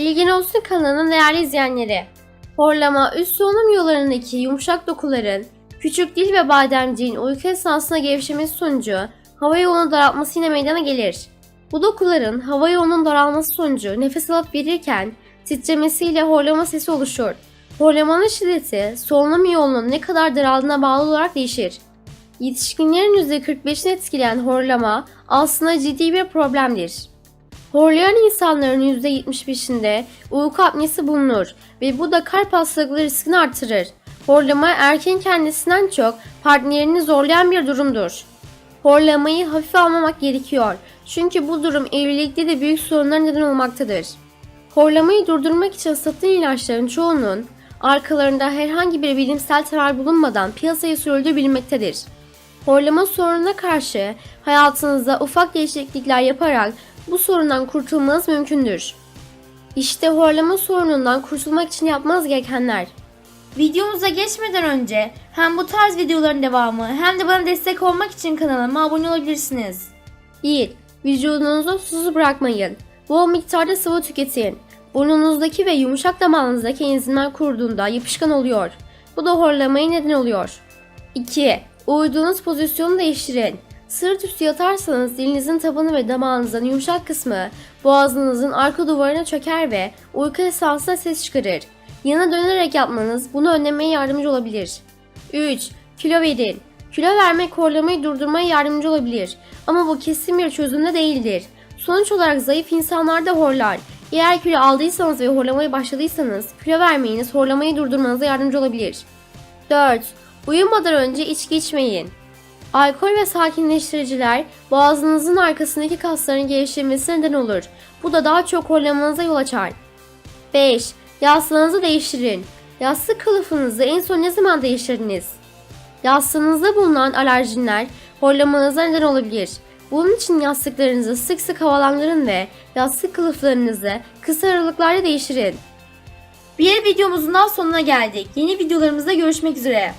Bilgin Olsun kanalının değerli izleyenleri. Horlama, üst solunum yollarındaki yumuşak dokuların, küçük dil ve bademciğin uyku esnasında gevşemesi sonucu hava yolunu daraltmasıyla meydana gelir. Bu dokuların hava yolunun daralması sonucu nefes alıp verirken titremesiyle horlama sesi oluşur. Horlamanın şiddeti, solunum yolunun ne kadar daraldığına bağlı olarak değişir. Yetişkinlerin %45'ini etkileyen horlama aslında ciddi bir problemdir. Horlayan insanların %75'inde uyku apnesi bulunur ve bu da kalp hastalıkları riskini artırır. Horlama erkeğin kendisinden çok partnerini zorlayan bir durumdur. Horlamayı hafife almamak gerekiyor çünkü bu durum evlilikte de büyük sorunlara neden olmaktadır. Horlamayı durdurmak için satılan ilaçların çoğunun arkalarında herhangi bir bilimsel temel bulunmadan piyasaya sürüldüğü bilinmektedir. Horlama sorununa karşı hayatınızda ufak değişiklikler yaparak bu sorundan kurtulmanız mümkündür. İşte horlama sorunundan kurtulmak için yapmanız gerekenler. Videomuza geçmeden önce hem bu tarz videoların devamı hem de bana destek olmak için kanalıma abone olabilirsiniz. 1. Vücudunuzu susuz bırakmayın. Bol miktarda sıvı tüketin. Burnunuzdaki ve yumuşak damağınızdaki enzimler kuruduğunda yapışkan oluyor. Bu da horlamaya neden oluyor. 2. Uyuduğunuz pozisyonu değiştirin. Sırt üstü yatarsanız dilinizin tabanı ve damağınızın yumuşak kısmı boğazınızın arka duvarına çöker ve uyku esnasında ses çıkarır. Yana dönerek yapmanız bunu önlemeye yardımcı olabilir. 3. Kilo verin. Kilo vermek horlamayı durdurmaya yardımcı olabilir ama bu kesin bir çözüm de değildir. Sonuç olarak zayıf insanlar da horlar. Eğer kilo aldıysanız ve horlamaya başladıysanız kilo vermeyiniz horlamayı durdurmanıza yardımcı olabilir. 4. Uyumadan önce içki içmeyin. Alkol ve sakinleştiriciler boğazınızın arkasındaki kasların gevşemesine neden olur. Bu da daha çok horlamanıza yol açar. 5. Yastığınızı değiştirin. Yastık kılıfınızı en son ne zaman değiştirdiniz? Yastığınızda bulunan alerjenler horlamanıza neden olabilir. Bunun için yastıklarınızı sık sık havalandırın ve yastık kılıflarınızı kısa aralıklarla değiştirin. Bir videomuzun daha sonuna geldik. Yeni videolarımızda görüşmek üzere.